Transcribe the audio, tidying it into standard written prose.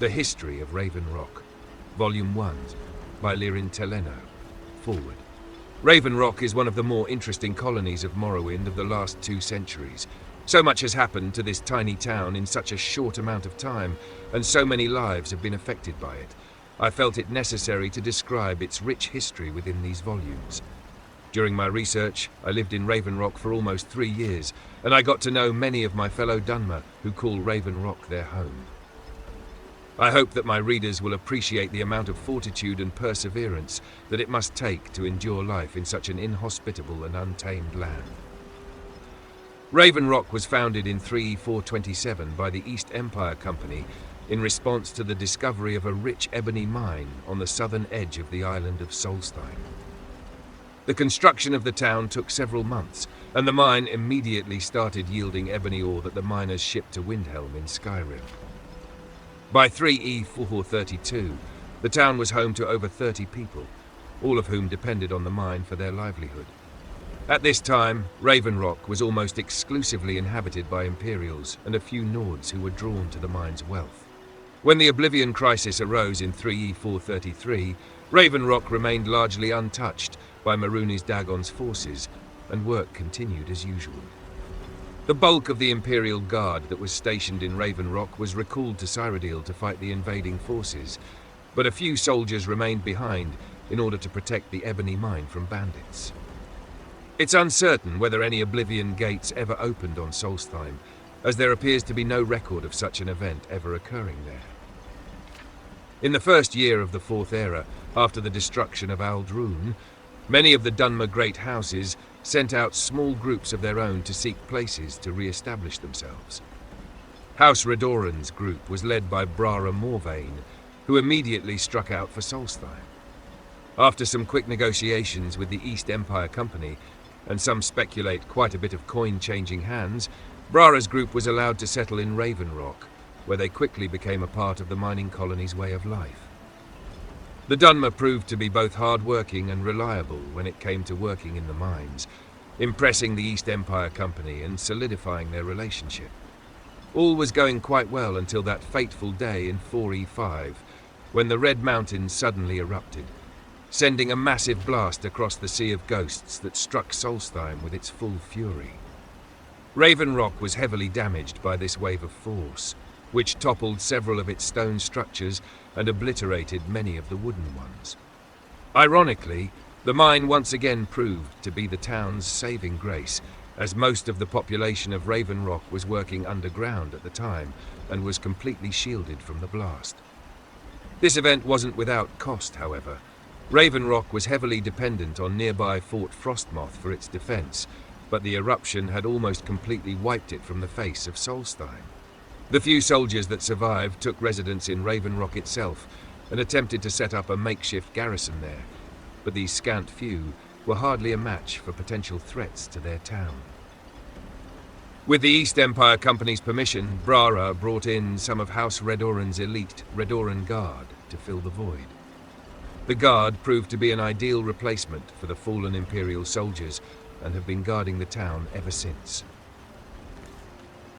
The History of Raven Rock, Volume 1, by Lirin Teleno. Forward. Raven Rock is one of the more interesting colonies of Morrowind of the last 2 centuries. So much has happened to this tiny town in such a short amount of time, and so many lives have been affected by it. I felt it necessary to describe its rich history within these volumes. During my research, I lived in Raven Rock for almost 3 years, and I got to know many of my fellow Dunmer who call Raven Rock their home. I hope that my readers will appreciate the amount of fortitude and perseverance that it must take to endure life in such an inhospitable and untamed land. Raven Rock was founded in 3427 by the East Empire Company in response to the discovery of a rich ebony mine on the southern edge of the island of Solstheim. The construction of the town took several months, and the mine immediately started yielding ebony ore that the miners shipped to Windhelm in Skyrim. By 3E432, the town was home to over 30 people, all of whom depended on the mine for their livelihood. At this time, Raven Rock was almost exclusively inhabited by Imperials and a few Nords who were drawn to the mine's wealth. When the Oblivion Crisis arose in 3E433, Raven Rock remained largely untouched by Marunis Dagon's forces, and work continued as usual. The bulk of the Imperial Guard that was stationed in Raven Rock was recalled to Cyrodiil to fight the invading forces, but a few soldiers remained behind in order to protect the ebony mine from bandits. It's uncertain whether any Oblivion gates ever opened on Solstheim, as there appears to be no record of such an event ever occurring there. In the first year of the Fourth Era, after the destruction of Aldrune, many of the Dunmer great houses sent out small groups of their own to seek places to re-establish themselves. House Redoran's group was led by Brara Morvain, who immediately struck out for Solstheim. After some quick negotiations with the East Empire Company, and some speculate quite a bit of coin changing hands, Brara's group was allowed to settle in Raven Rock, where they quickly became a part of the mining colony's way of life. The Dunmer proved to be both hard-working and reliable when it came to working in the mines, impressing the East Empire Company and solidifying their relationship. All was going quite well until that fateful day in 4E5, when the Red Mountains suddenly erupted, sending a massive blast across the Sea of Ghosts that struck Solstheim with its full fury. Raven Rock was heavily damaged by this wave of force, which toppled several of its stone structures and obliterated many of the wooden ones. Ironically, the mine once again proved to be the town's saving grace, as most of the population of Raven Rock was working underground at the time and was completely shielded from the blast. This event wasn't without cost, however. Raven Rock was heavily dependent on nearby Fort Frostmoth for its defense, but the eruption had almost completely wiped it from the face of Solstheim. The few soldiers that survived took residence in Raven Rock itself and attempted to set up a makeshift garrison there, but these scant few were hardly a match for potential threats to their town. With the East Empire Company's permission, Brara brought in some of House Redoran's elite Redoran Guard to fill the void. The Guard proved to be an ideal replacement for the fallen Imperial soldiers and have been guarding the town ever since.